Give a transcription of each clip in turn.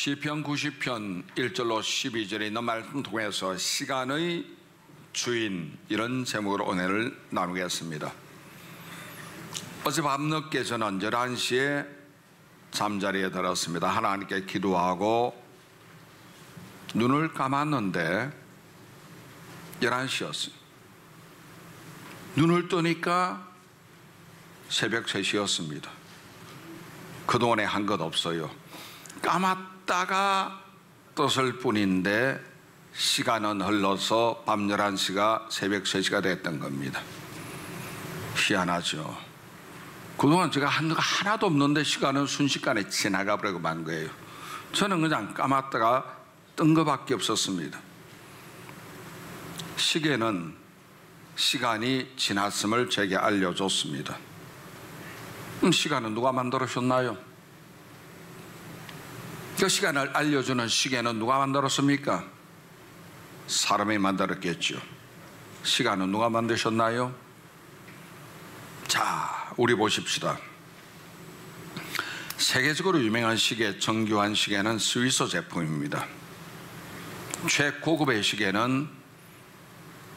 시편 90편 1절로 12절에 있는 말씀 통해서 시간의 주인, 이런 제목으로 은혜를 나누겠습니다. 어제 밤늦게 저는 11시에 잠자리에 들었습니다. 하나님께 기도하고 눈을 감았는데 11시였어요. 눈을 뜨니까 새벽 3시였습니다. 그동안에 한 것 없어요. 감았다가 떴을 뿐인데 시간은 흘러서 밤 11시가 새벽 3시가 됐던 겁니다. 희한하죠. 그동안 제가 한 거 하나도 없는데 시간은 순식간에 지나가 버리고 만 거예요. 저는 그냥 감았다가 뜬 것밖에 없었습니다. 시계는 시간이 지났음을 제게 알려줬습니다. 시간은 누가 만들어줬나요? 그 시간을 알려주는 시계는 누가 만들었습니까? 사람이 만들었겠죠. 시간은 누가 만드셨나요? 자, 우리 보십시다. 세계적으로 유명한 시계, 정교한 시계는 스위스 제품입니다. 최고급의 시계는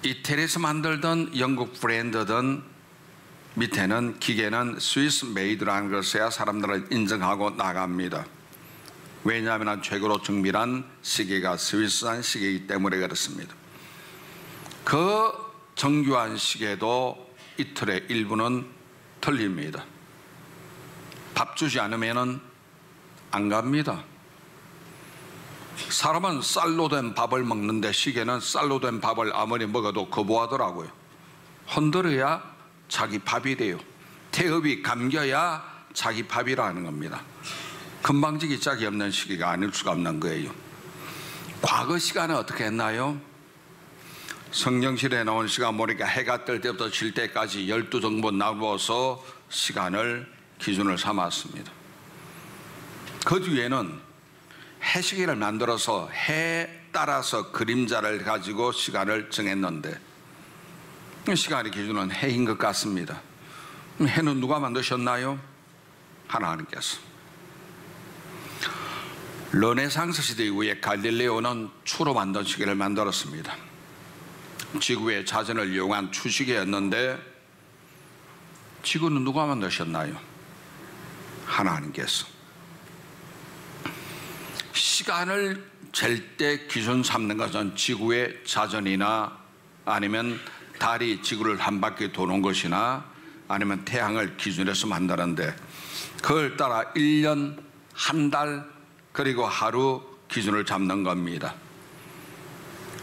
이태리에서 만들던 영국 브랜드든 밑에는 기계는 스위스 메이드라는 것에야 사람들을 인정하고 나갑니다. 왜냐하면 최고로 정밀한 시계가 스위스산 시계이기 때문에 그렇습니다. 그 정교한 시계도 이틀에 일부는 틀립니다. 밥 주지 않으면 안 갑니다. 사람은 쌀로 된 밥을 먹는데 시계는 쌀로 된 밥을 아무리 먹어도 거부하더라고요. 흔들어야 자기 밥이 돼요. 태엽이 감겨야 자기 밥이라는 겁니다. 금방지기 짝이 없는 시기가 아닐 수가 없는 거예요. 과거 시간은 어떻게 했나요? 성경실에 나온 시간 보니까 해가 뜰 때부터 질 때까지 12정보 나누어서 시간을 기준을 삼았습니다. 그 뒤에는 해시계를 만들어서 해 따라서 그림자를 가지고 시간을 정했는데 시간의 기준은 해인 것 같습니다. 해는 누가 만드셨나요? 하나님께서. 르네상스 시대 이후에 갈릴레오는 추로 만든 시계를 만들었습니다. 지구의 자전을 이용한 추시계였는데 지구는 누가 만드셨나요? 하나님께서. 시간을 잴 때 기준 삼는 것은 지구의 자전이나 아니면 달이 지구를 한 바퀴 도는 것이나 아니면 태양을 기준해서 만드는데 그걸 따라 1년, 한 달, 그리고 하루 기준을 잡는 겁니다.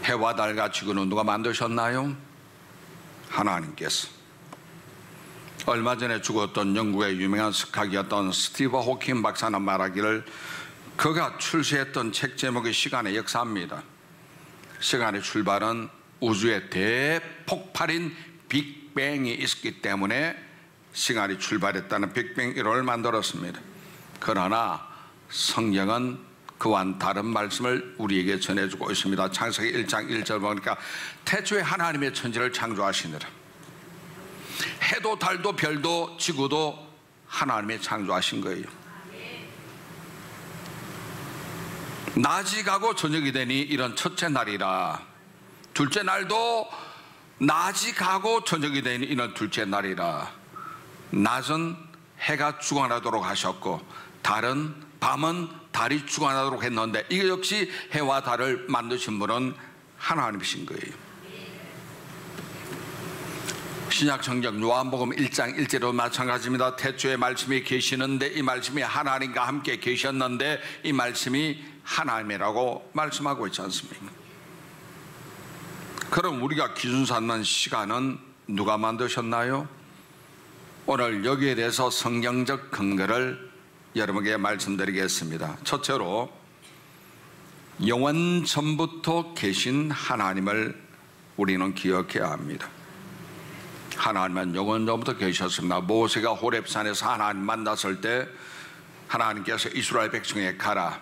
해와 달과 지구는 누가 만드셨나요? 하나님께서. 얼마 전에 죽었던 영국의 유명한 스카기였던 스티브 호킹 박사는 말하기를 그가 출시했던 책 제목이 시간의 역사입니다. 시간의 출발은 우주의 대폭발인 빅뱅이 있었기 때문에 시간이 출발했다는 빅뱅 이론을 만들었습니다. 그러나 성경은 그와는 다른 말씀을 우리에게 전해주고 있습니다. 창세기 1장 1절 보니까 태초에 하나님의 천지를 창조하시느라 해도 달도 별도 지구도 하나님의 창조하신 거예요. 낮이 가고 저녁이 되니 이런 첫째 날이라, 둘째 날도 낮이 가고 저녁이 되니 이런 둘째 날이라. 낮은 해가 주관하도록 하셨고 밤은 달이 주관하도록 했는데 이거 역시 해와 달을 만드신 분은 하나님이신 거예요. 신약 성경 요한복음 1장 1절도 마찬가지입니다. 태초에 말씀이 계시는데 이 말씀이 하나님과 함께 계셨는데 이 말씀이 하나님이라고 말씀하고 있지 않습니까? 그럼 우리가 기준 삼는 시간은 누가 만드셨나요? 오늘 여기에 대해서 성경적 근거를 여러분에게 말씀드리겠습니다. 첫째로 영원 전부터 계신 하나님을 우리는 기억해야 합니다. 하나님은 영원 전부터 계셨습니다. 모세가 호렙산에서 하나님 만났을 때 하나님께서 이스라엘 백성에게 가라,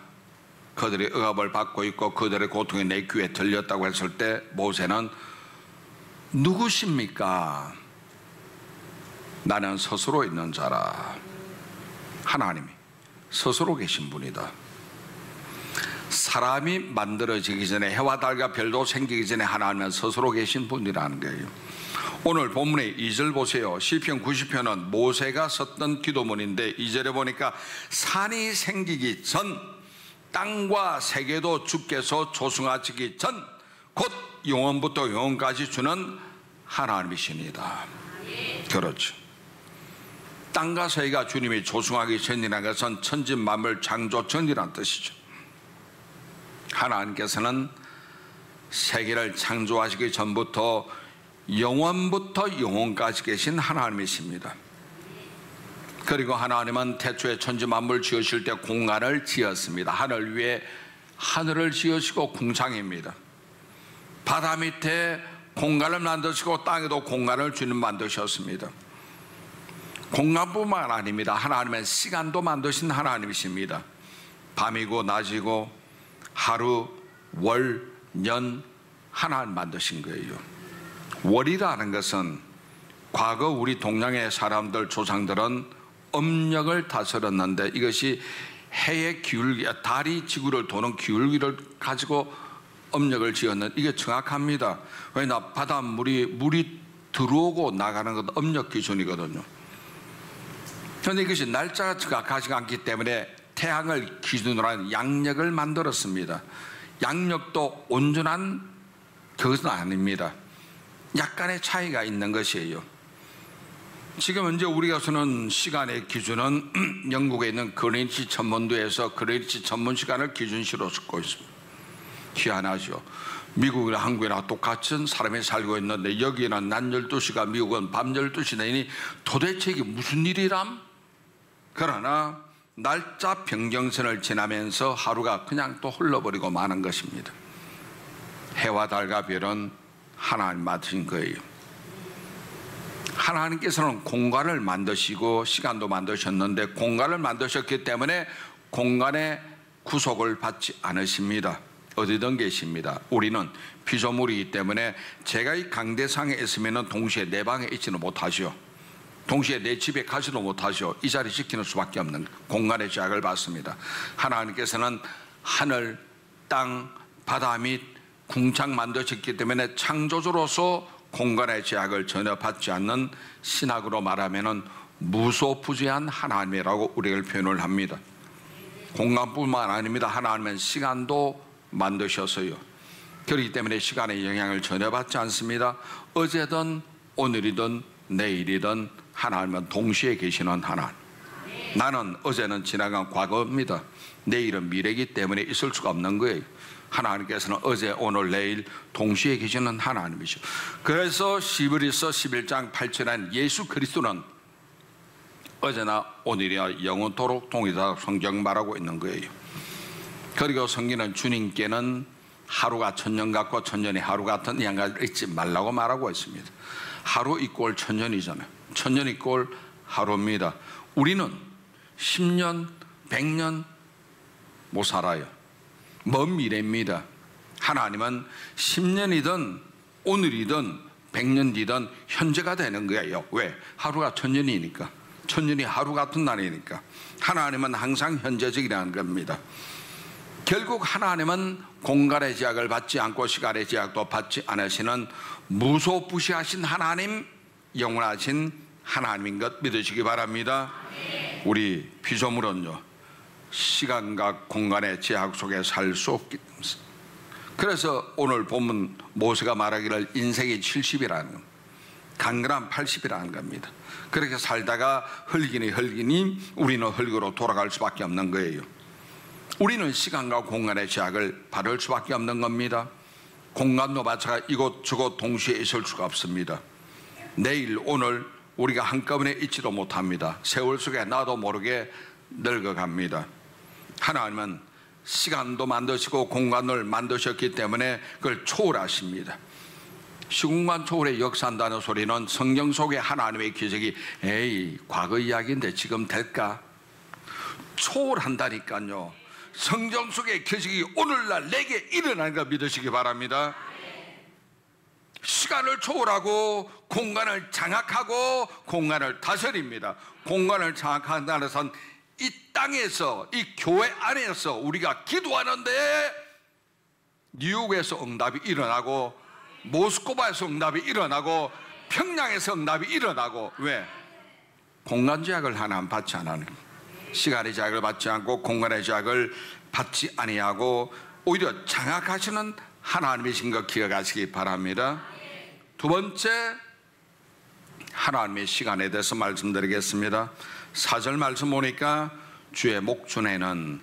그들이 억압을 받고 있고 그들의 고통이 내 귀에 들렸다고 했을 때 모세는 누구십니까? 나는 스스로 있는 자라. 하나님이 스스로 계신 분이다. 사람이 만들어지기 전에, 해와 달과 별도 생기기 전에 하나님은 스스로 계신 분이라는 거예요. 오늘 본문의 2절 보세요. 시편 90편은 모세가 썼던 기도문인데 2절에 보니까 산이 생기기 전, 땅과 세계도 주께서 조성하시기 전, 곧 영원부터 영원까지 주는 하나님이십니다. 그렇죠. 땅과 세계가 주님이 조성하기 전이라는 것은 천지 만물 창조 전이라는 뜻이죠. 하나님께서는 세계를 창조하시기 전부터 영원부터 영원까지 계신 하나님이십니다. 그리고 하나님은 태초에 천지 만물 지으실 때 공간을 지었습니다. 하늘 위에 하늘을 지으시고 궁창입니다. 바다 밑에 공간을 만드시고 땅에도 공간을 주님 만드셨습니다. 공간뿐만 아닙니다. 하나님은 시간도 만드신 하나님이십니다. 밤이고 낮이고 하루, 월, 년 하나님 만드신 거예요. 월이라는 것은 과거 우리 동양의 사람들, 조상들은 음력을 다스렸는데 이것이 해의 기울기, 달이 지구를 도는 기울기를 가지고 음력을 지었는데 이게 정확합니다. 왜냐, 물이 들어오고 나가는 건 음력 기준이거든요. 그런데 이것이 날짜가 정확하지 않기 때문에 태양을 기준으로 하는 양력을 만들었습니다. 양력도 온전한 그것은 아닙니다. 약간의 차이가 있는 것이에요. 지금 현재 우리가 쓰는 시간의 기준은 영국에 있는 그린치 천문도에서 그린치 천문 시간을 기준시로 쓰고 있습니다. 희한하죠. 미국이나 한국이나 똑같은 사람이 살고 있는데 여기는 낮 12시가 미국은 밤 12시니 도대체 이게 무슨 일이람? 그러나 날짜 변경선을 지나면서 하루가 그냥 또 흘러버리고 마는 것입니다. 해와 달과 별은 하나님 맡으신 거예요. 하나님께서는 공간을 만드시고 시간도 만드셨는데 공간을 만드셨기 때문에 공간의 구속을 받지 않으십니다. 어디든 계십니다. 우리는 피조물이기 때문에 제가 이 강대상에 있으면 동시에 내 방에 있지는 못하죠. 동시에 내 집에 가지도 못하죠. 이 자리 지키는 수밖에 없는 공간의 제약을 받습니다. 하나님께서는 하늘, 땅, 바다 및 궁창 만드셨기 때문에 창조주로서 공간의 제약을 전혀 받지 않는, 신학으로 말하면 무소부재한 하나님이라고 우리를 표현을 합니다. 공간뿐만 아닙니다. 하나님은 시간도 만드셨어요. 그렇기 때문에 시간의 영향을 전혀 받지 않습니다. 어제든 오늘이든 내일이든 하나님은 동시에 계시는 하나님. 나는 어제는 지나간 과거입니다. 내일은 미래이기 때문에 있을 수가 없는 거예요. 하나님께서는 어제, 오늘, 내일 동시에 계시는 하나님이죠. 그래서 히브리서 11장 8절에 예수 그리스도는 어제나 오늘이나 영원토록 동일하다고 성경 말하고 있는 거예요. 그리고 성경은 주님께는 하루가 천년 같고 천년이 하루 같은 양가를 잊지 말라고 말하고 있습니다. 하루 이꼴 천년이잖아요. 천년 이꼴 하루입니다. 우리는 10년, 100년 못 살아요. 먼 미래입니다. 하나님은 10년이든 오늘이든 100년 뒤든 현재가 되는 거예요. 왜? 하루가 천년이니까. 천년이 하루 같은 날이니까. 하나님은 항상 현재적이라는 겁니다. 결국 하나님은 공간의 제약을 받지 않고 시간의 제약도 받지 않으시는 무소부시하신 하나님, 영원하신 하나님인 것 믿으시기 바랍니다. 우리 피조물은요, 시간과 공간의 제약 속에 살 수 없기 때문에. 그래서 오늘 본문 모세가 말하기를 인생이 70이라는 겁니다. 강건한 80이라는 겁니다. 그렇게 살다가 흙이니 우리는 흙으로 돌아갈 수밖에 없는 거예요. 우리는 시간과 공간의 제약을 받을 수밖에 없는 겁니다. 공간도 마찬가지, 이곳 저곳 동시에 있을 수가 없습니다. 내일 오늘 우리가 한꺼번에 있지도 못합니다. 세월 속에 나도 모르게 늙어갑니다. 하나님은 시간도 만드시고 공간을 만드셨기 때문에 그걸 초월하십니다. 시공간 초월에 역사한다는 소리는 성경 속에 하나님의 기적이 에이 과거 이야기인데 지금 될까? 초월한다니까요. 성경 속의 기적이 오늘날 내게 일어나는 걸 믿으시기 바랍니다. 시간을 초월하고 공간을 장악하고 공간을 다스립니다. 공간을 장악한다는 것은 이 땅에서, 이 교회 안에서 우리가 기도하는데 뉴욕에서 응답이 일어나고, 모스크바에서 응답이 일어나고, 평양에서 응답이 일어나고. 왜? 공간 제약을 하나는 받지 않아요. 시간의 제약을 받지 않고 공간의 제약을 받지 아니하고 오히려 장악하시는 하나님이신 것 기억하시기 바랍니다. 두 번째, 하나님의 시간에 대해서 말씀드리겠습니다. 4절 말씀 보니까 주의 목전에는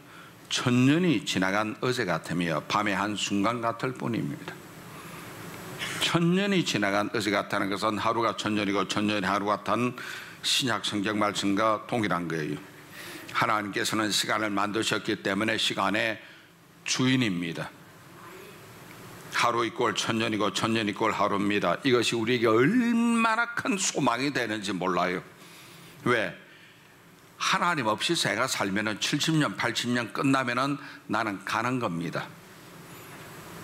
천년이 지나간 어제 같으며 밤의 한순간 같을 뿐입니다. 천년이 지나간 어제 같다는 것은 하루가 천년이고 천년이 하루 같다는 신약 성경 말씀과 동일한 거예요. 하나님께서는 시간을 만드셨기 때문에 시간의 주인입니다. 하루 이꼴 천년이고 천년 이꼴 하루입니다. 이것이 우리에게 얼마나 큰 소망이 되는지 몰라요. 왜? 하나님 없이 제가 살면은 70년 80년 끝나면은 나는 가는 겁니다.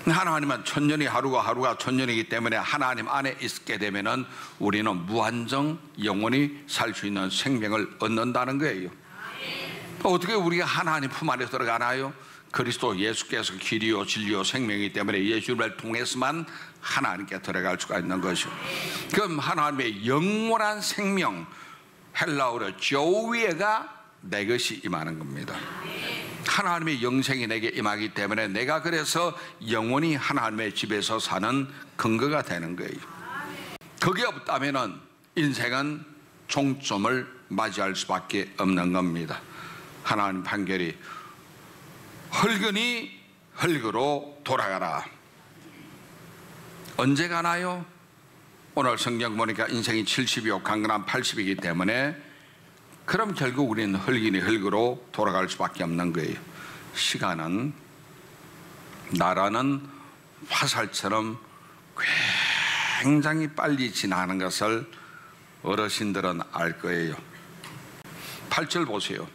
하나님은 천년이 하루가 천년이기 때문에 하나님 안에 있게 되면은 우리는 무한정 영원히 살 수 있는 생명을 얻는다는 거예요. 어떻게 우리가 하나님 품 안에 들어가나요? 그리스도 예수께서 길이요 진리요 생명이기 때문에 예수를 통해서만 하나님께 들어갈 수가 있는 것이죠. 그럼 하나님의 영원한 생명, 헬라어로 조위에가 내 것이 임하는 겁니다. 하나님의 영생이 내게 임하기 때문에 내가 그래서 영원히 하나님의 집에서 사는 근거가 되는 거예요. 그게 없다면 인생은 종점을 맞이할 수밖에 없는 겁니다. 하나님 판결이 흙으니 흙으로 돌아가라. 언제 가나요? 오늘 성경 보니까 인생이 70이요 강건한 80이기 때문에 그럼 결국 우리는 흙이니 흙으로 돌아갈 수밖에 없는 거예요. 시간은 나라는 화살처럼 굉장히 빨리 지나는 것을 어르신들은 알 거예요. 8절 보세요.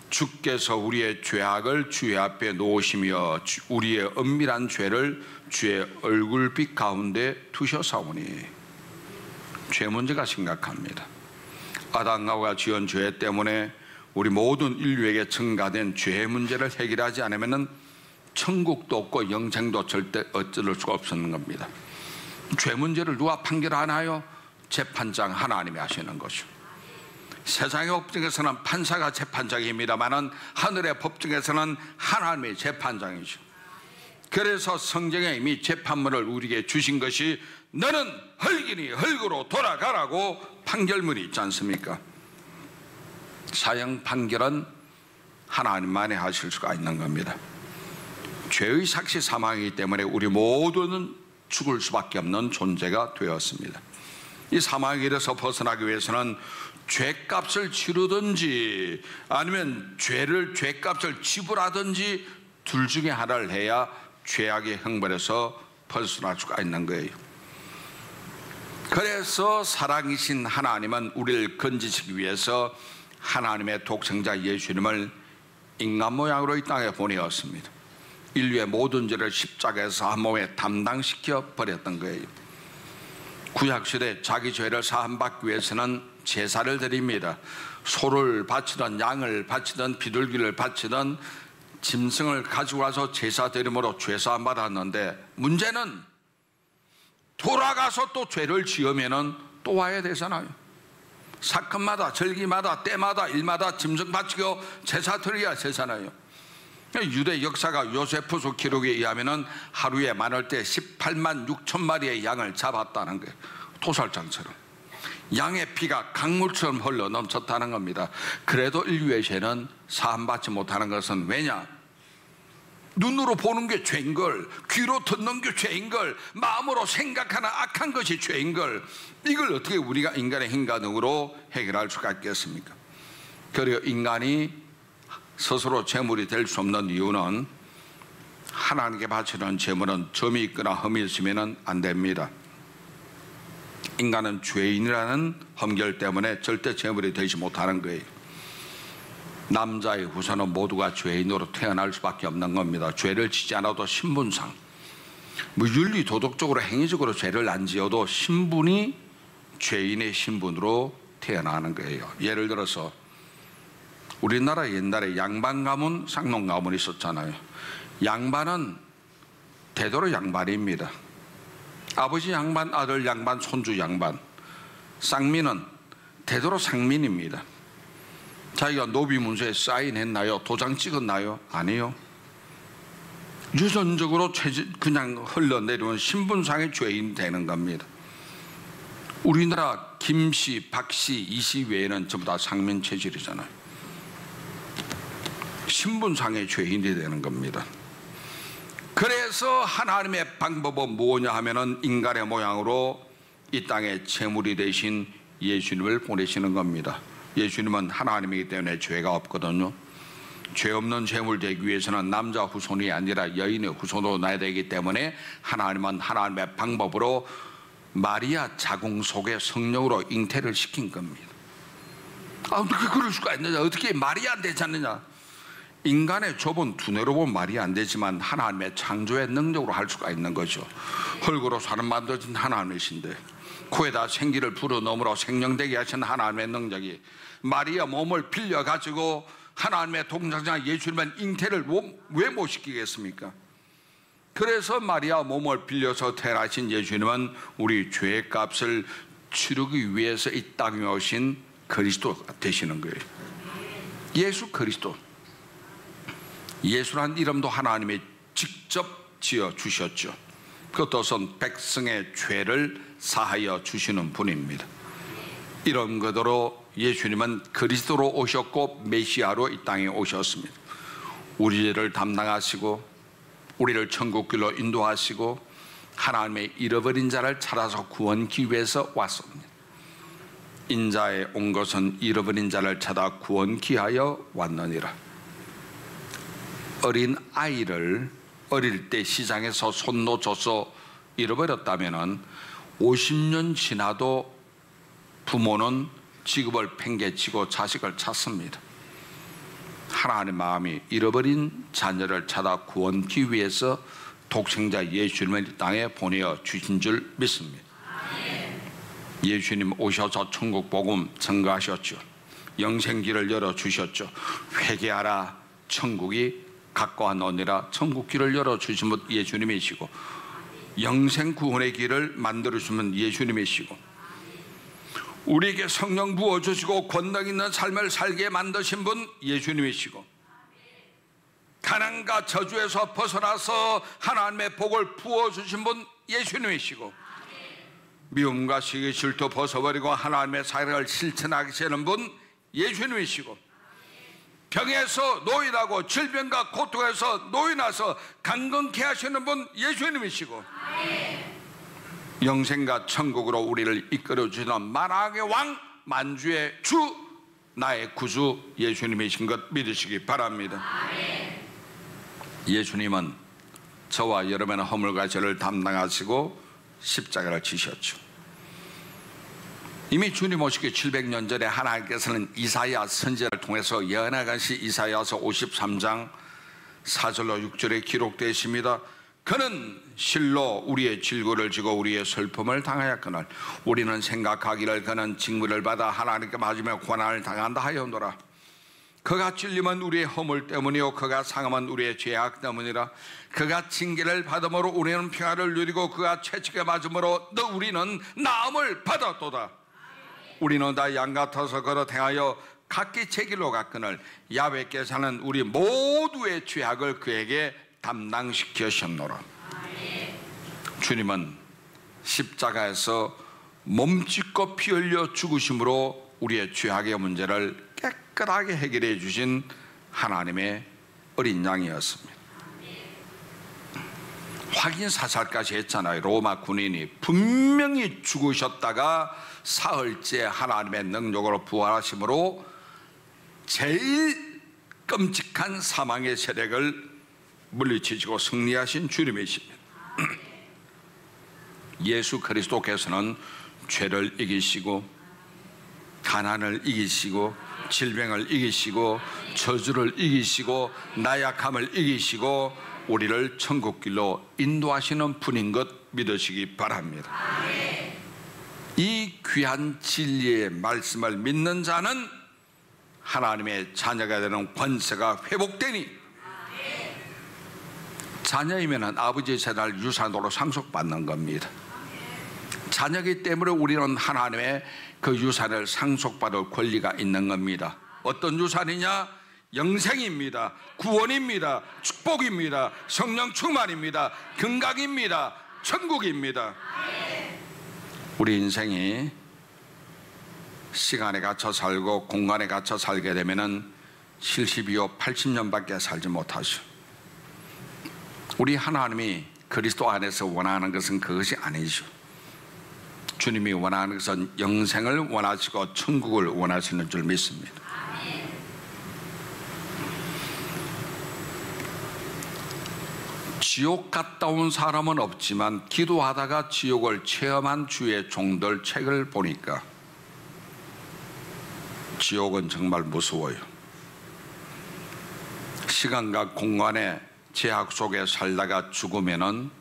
주께서 우리의 죄악을 주의 앞에 놓으시며 우리의 은밀한 죄를 주의 얼굴빛 가운데 두셔사오니. 죄 문제가 심각합니다. 아담과 지은 죄 때문에 우리 모든 인류에게 증가된 죄 문제를 해결하지 않으면 천국도 없고 영생도 절대 어쩔 수가 없는 겁니다. 죄 문제를 누가 판결하나요? 재판장 하나님이 하시는 것이죠. 세상의 법정에서는 판사가 재판장입니다만은 하늘의 법정에서는 하나님의 재판장이죠. 그래서 성경에 이미 재판문을 우리에게 주신 것이 너는 흙이니 흙으로 돌아가라고 판결문이 있지 않습니까? 사형 판결은 하나님만이 하실 수가 있는 겁니다. 죄의 삭시 사망이기 때문에 우리 모두는 죽을 수밖에 없는 존재가 되었습니다. 이 사망의 길에서 벗어나기 위해서는 죄값을 치르든지 아니면 죄값을 지불하든지 둘 중에 하나를 해야 죄악의 형벌에서 벗어날 수가 있는 거예요. 그래서 사랑이신 하나님은 우리를 건지시기 위해서 하나님의 독생자 예수님을 인간 모양으로 이 땅에 보내었습니다. 인류의 모든 죄를 십자가에서 한 몸에 담당시켜 버렸던 거예요. 구약시대 자기 죄를 사함받기 위해서는 제사를 드립니다. 소를 바치던 양을 바치던 비둘기를 바치던 짐승을 가지고 와서 제사 드림으로 죄사함 받았는데 문제는 돌아가서 또 죄를 지으면 또 와야 되잖아요. 사건마다 절기마다 때마다 일마다 짐승 바치고 제사 드려야 되잖아요. 유대 역사가 요세푸스 기록에 의하면 하루에 많을 때 18만 6천 마리의 양을 잡았다는 거예요. 토살장처럼 양의 피가 강물처럼 흘러 넘쳤다는 겁니다. 그래도 인류의 죄는 사함받지 못하는 것은 왜냐? 눈으로 보는 게 죄인걸, 귀로 듣는 게 죄인걸, 마음으로 생각하는 악한 것이 죄인걸, 이걸 어떻게 우리가 인간의 인간으로 해결할 수가 있겠습니까? 그리고 인간이 스스로 제물이 될 수 없는 이유는 하나님께 바치는 제물은 점이 있거나 흠이 있으면 안 됩니다. 인간은 죄인이라는 흠결 때문에 절대 제물이 되지 못하는 거예요. 남자의 후손은 모두가 죄인으로 태어날 수밖에 없는 겁니다. 죄를 지지 않아도 신분상, 윤리 도덕적으로 행위적으로 죄를 안 지어도 신분이 죄인의 신분으로 태어나는 거예요. 예를 들어서 우리나라 옛날에 양반 가문, 쌍놈 가문이 있었잖아요. 양반은 대대로 양반입니다. 아버지 양반, 아들 양반, 손주 양반. 쌍민은 대대로 상민입니다. 자기가 노비문서에 사인했나요? 도장 찍었나요? 아니요. 유전적으로 그냥 흘러내려온 신분상의 죄인이 되는 겁니다. 우리나라 김씨, 박씨, 이씨 외에는 전부 다 상민 체질이잖아요. 신분상의 죄인이 되는 겁니다. 그래서 하나님의 방법은 뭐냐 하면은 인간의 모양으로 이 땅에 제물이 되신 예수님을 보내시는 겁니다. 예수님은 하나님이기 때문에 죄가 없거든요. 죄 없는 제물 되기 위해서는 남자 후손이 아니라 여인의 후손으로 나야 되기 때문에 하나님은 하나님의 방법으로 마리아 자궁 속에 성령으로 잉태를 시킨 겁니다. 어떻게 그럴 수가 있느냐? 어떻게 말이 안 되지 않느냐? 인간의 좁은 두뇌로 보면 말이 안 되지만 하나님의 창조의 능력으로 할 수가 있는 거죠. 흙으로 사람 만드신 하나님이신데 코에다 생기를 불어넣음으로 생명되게 하신 하나님의 능력이 마리아 몸을 빌려가지고 하나님의 동정자 예수님은 잉태를 왜 못 시키겠습니까? 그래서 마리아 몸을 빌려서 태어나신 예수님은 우리 죄의 값을 치르기 위해서 이 땅에 오신 그리스도가 되시는 거예요. 예수 그리스도. 예수란 이름도 하나님이 직접 지어 주셨죠. 그것은 백성의 죄를 사하여 주시는 분입니다. 이런 것으로 예수님은 그리스도로 오셨고 메시아로 이 땅에 오셨습니다. 우리 죄를 담당하시고 우리를 천국길로 인도하시고 하나님의 잃어버린 자를 찾아서 구원하기 위해서 왔습니다. 인자에 온 것은 잃어버린 자를 찾아 구원하기 하여 왔느니라. 어린 아이를 어릴 때 시장에서 손 놓쳐서 잃어버렸다면 50년 지나도 부모는 직업을 팽개치고 자식을 찾습니다. 하나님의 마음이 잃어버린 자녀를 찾아 구원하기 위해서 독생자 예수님을 이 땅에 보내어 주신 줄 믿습니다. 예수님 오셔서 천국 복음 증거하셨죠. 영생길을 열어주셨죠. 회개하라 천국이 가까워하노니라. 천국길을 열어주신 분 예수님이시고 영생 구원의 길을 만들어주면 예수님이시고 우리에게 성령 부어주시고 권능 있는 삶을 살게 만드신 분 예수님이시고 가난과 저주에서 벗어나서 하나님의 복을 부어주신 분 예수님이시고 미움과 시기 질투 벗어버리고 하나님의 사랑을 실천하게 하시는 분 예수님이시고 병에서 노인하고 질병과 고통에서 노인하서 강건케 하시는 분 예수님이시고 영생과 천국으로 우리를 이끌어주시는 만왕의 왕 만주의 주 나의 구주 예수님이신 것 믿으시기 바랍니다. 예수님은 저와 여러분의 허물과 죄를 담당하시고 십자가를 지셨죠. 이미 주님 오시기 700년 전에 하나님께서는 이사야 선지자를 통해서 예언하신 이사야서 53장 4절로 6절에 기록되어 있습니다. 그는 실로 우리의 질고를 지고 우리의 슬픔을 당하였거늘 우리는 생각하기를 그는 징벌을 받아 하나님께 맞으며 고난을 당한다 하였노라. 그가 찔림은 우리의 허물 때문이요 그가 상함은 우리의 죄악 때문이라. 그가 징계를 받음으로 우리는 평화를 누리고 그가 채찍에 맞음으로 우리는 나음을 받았도다. 우리는 다 양 같아서 걸어 행하여 각기 제 길로 갔거늘 야훼께서는 우리 모두의 죄악을 그에게 담당시키셨노라. 주님은 십자가에서 몸짓고 피 흘려 죽으심으로 우리의 죄악의 문제를 깨끗하게 해결해 주신 하나님의 어린 양이었습니다. 확인 사살까지 했잖아요. 로마 군인이 분명히 죽으셨다가 사흘째 하나님의 능력으로 부활하심으로 제일 끔찍한 사망의 세력을 물리치시고 승리하신 주님이십니다. 예수 그리스도께서는 죄를 이기시고 가난을 이기시고 질병을 이기시고 저주를 이기시고 나약함을 이기시고 우리를 천국길로 인도하시는 분인 것 믿으시기 바랍니다. 이 귀한 진리의 말씀을 믿는 자는 하나님의 자녀가 되는 권세가 회복되니, 자녀이면 아버지의 재산을 유산으로 상속받는 겁니다. 자녀이기 때문에 우리는 하나님의 그 유산을 상속받을 권리가 있는 겁니다. 어떤 유산이냐? 영생입니다. 구원입니다. 축복입니다. 성령 충만입니다. 건강입니다. 천국입니다. 우리 인생이 시간에 갇혀 살고 공간에 갇혀 살게 되면은 72호 80년밖에 살지 못하죠. 우리 하나님이 그리스도 안에서 원하는 것은 그것이 아니죠. 주님이 원하는 것은 영생을 원하시고 천국을 원하시는 줄 믿습니다. 지옥 갔다 온 사람은 없지만 기도하다가 지옥을 체험한 주의 종들 책을 보니까 지옥은 정말 무서워요. 시간과 공간의 제약 속에 살다가 죽으면은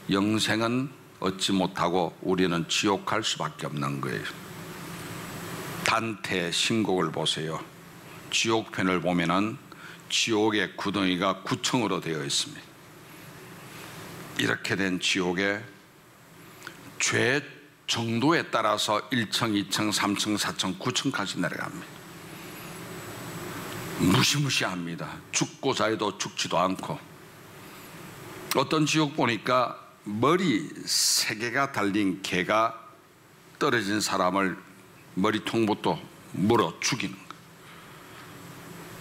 영생은 얻지 못하고 우리는 지옥 갈 수밖에 없는 거예요. 단테의 신곡을 보세요. 지옥편을 보면은 지옥의 구덩이가 9층으로 되어 있습니다. 이렇게 된 지옥에 죄 정도에 따라서 1층, 2층, 3층, 4층, 9층까지 내려갑니다. 무시무시합니다. 죽고자 해도 죽지도 않고. 어떤 지옥 보니까 머리 3개가 달린 개가 떨어진 사람을 머리통부터 물어 죽이는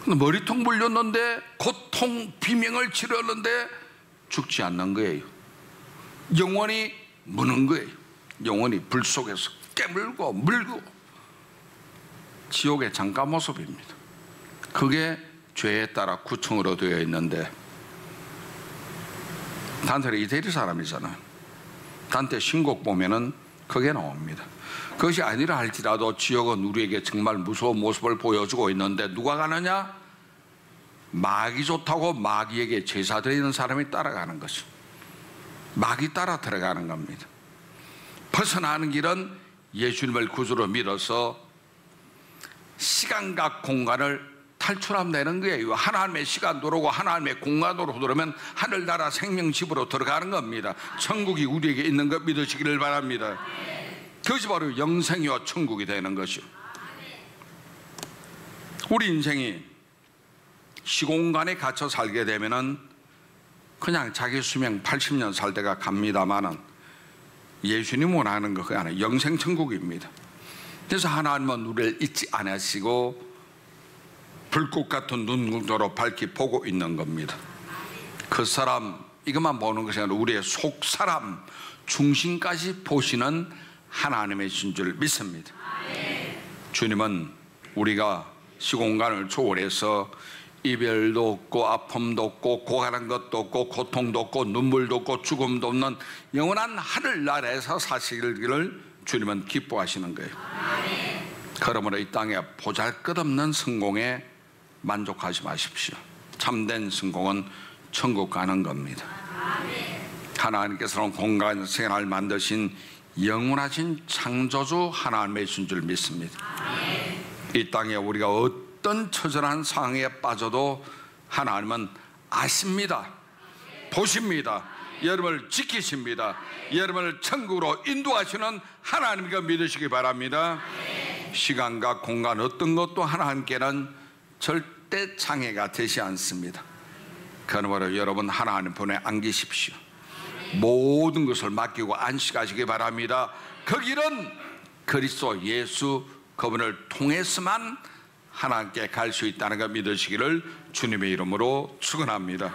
거예요. 머리통 물렸는데 고통 비명을 지르는데 죽지 않는 거예요. 영원히 무는 거예요. 영원히 불 속에서 깨물고 물고. 지옥의 잠깐 모습입니다. 그게 죄에 따라 9층으로 되어 있는데, 단테는 이태리 사람이잖아요. 단테 신곡 보면은 그게 나옵니다. 그것이 아니라 할지라도 지옥은 우리에게 정말 무서운 모습을 보여주고 있는데, 누가 가느냐? 마귀 좋다고 마귀에게 제사 드리는 사람이 따라가는 것이죠. 마귀 따라 들어가는 겁니다. 벗어나는 길은 예수님을 구주로 믿어서 시간과 공간을 탈출하면 되는 거예요. 하나님의 시간도로고 하나님의 공간도로 들어오면 하늘나라 생명집으로 들어가는 겁니다. 천국이 우리에게 있는 것 믿으시기를 바랍니다. 그것이 바로 영생이와 천국이 되는 것이요. 우리 인생이 시공간에 갇혀 살게 되면은 그냥 자기 수명 80년 살 때가 갑니다만은, 예수님 원하는 거 그게 아니에요. 영생 천국입니다. 그래서 하나님은 우리를 잊지 않으시고 불꽃 같은 눈동자로 밝히 보고 있는 겁니다. 그 사람 이것만 보는 것이 아니라 우리의 속 사람 중심까지 보시는 하나님이신 줄 믿습니다. 주님은 우리가 시공간을 초월해서 이별도 없고 아픔도 없고 고가는 것도 없고 고통도 없고 눈물도 없고 죽음도 없는 영원한 하늘나라에서 사시기를 주님은 기뻐하시는 거예요. 그러므로 이 땅에 보잘것없는 성공에 만족하지 마십시오. 참된 성공은 천국 가는 겁니다. 하나님께서는 공간 생활을 만드신 영원하신 창조주 하나님이신 줄 믿습니다. 이 땅에 우리가 어떤 처절한 상황에 빠져도 하나님은 아십니다. 보십니다. 여러분을 지키십니다. 여러분을 천국으로 인도하시는 하나님과 믿으시기 바랍니다. 시간과 공간 어떤 것도 하나님께는 절대 장애가 되지 않습니다. 그러므로 여러분 하나님 분에 안기십시오. 모든 것을 맡기고 안식하시기 바랍니다. 그 길은 그리스도 예수 그분을 통해서만 하나님께 갈 수 있다는 걸 믿으시기를 주님의 이름으로 축원합니다.